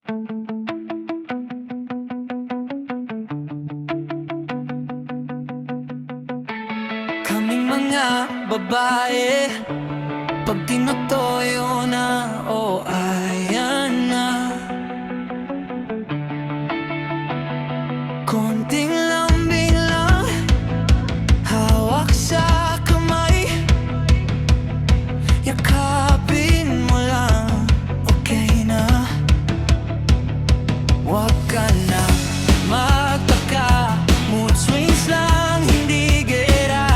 Kaming mga babae, pag tinutoyo na, oh ayan na. Konting lambing lang, hawak sa kamay, yakapin mo lang, okay na. Wag ka na magtaka, mood swings lang, hindi gera.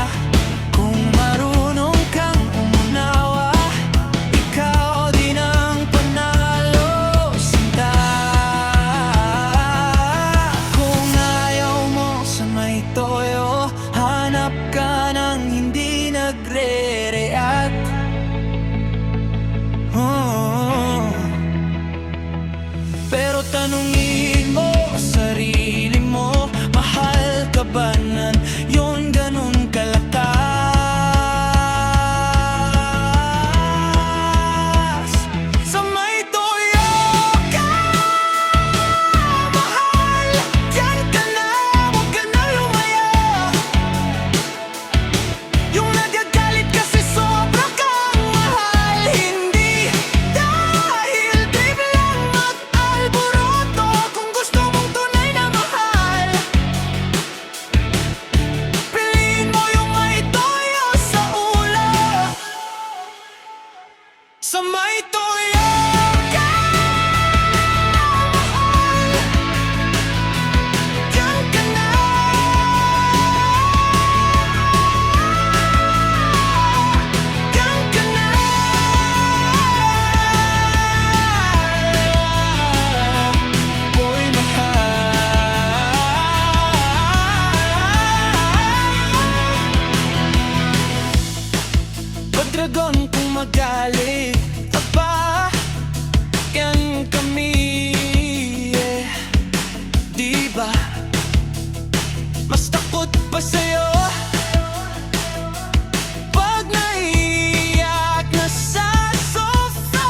Kung marunong kang umunawa, ikaw din ang panalo, sinta. Kung ayaw mo sa may toyo, hanap ka ng hindi nagre-react. Pero tanungin mo sarili mo, mahal ka ba nan yun ganun kalakas? Sa may toyo ka, mahal, diyan ka na, huwag ka na lumaya. Yung nagagalit kasi sobra kang mahal, hindi dahil trip lang at alboroto. Kung gusto mong tunay na mahal, piliin mo yung may toyo sa ulo. Sa may toyo ka, mahal, diyan ka na. Diyan ka na. Boy, mahal. Pag dragon kung magalit, aba, yan kami, yeah. Diba? Mas takot pa sa'yo pag naiiyak na sa sofa.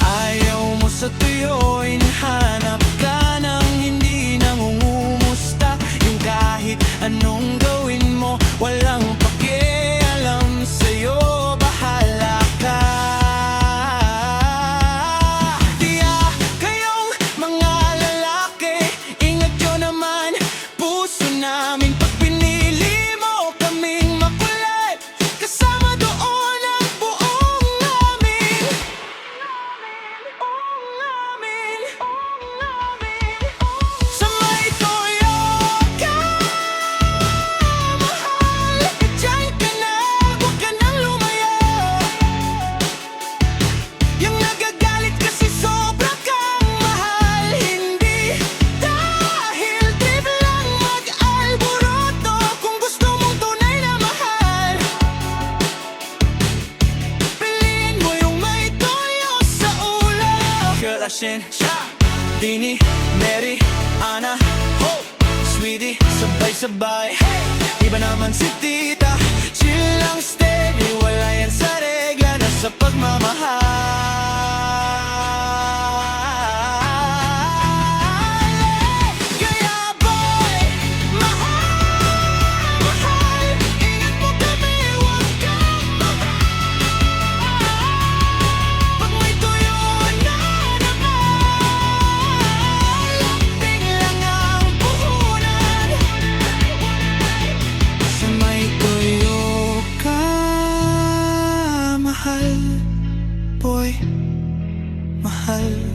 Ayaw mo sa tuyo'y hanap ka ng hindi nangungumusta. Yung kahit anong gawin mo, walang pakialam sa'yo, bahala ka. Tiya kayong mga lalaki, ingat nyo naman puso namin. Pag pinili mo kaming makulit, kasama doon ang buong namin. Sa may toyo ka, mahal, diyan ka na, huwag ka nang lumaya. Yung nagagalit kasi sobra kang mahal, hindi dahil trip lang mag-alboroto. Kung gusto mong tunay na mahal, piliin mo yung may toyo sa ulo. Karasin siya, Dini, Mary, Ana, Hope, Sweetie, sabay-sabay. Iba naman si Tita, chill lang steady, wala yan sa regla na sa pagmamahal. Kaya boy, mahal, mahal, ingat mo kami, huwag kang mahal. Pag may tuyo na naman, lambing lang ang puhunan. Sa may tuyo ka, mahal, boy, mahal.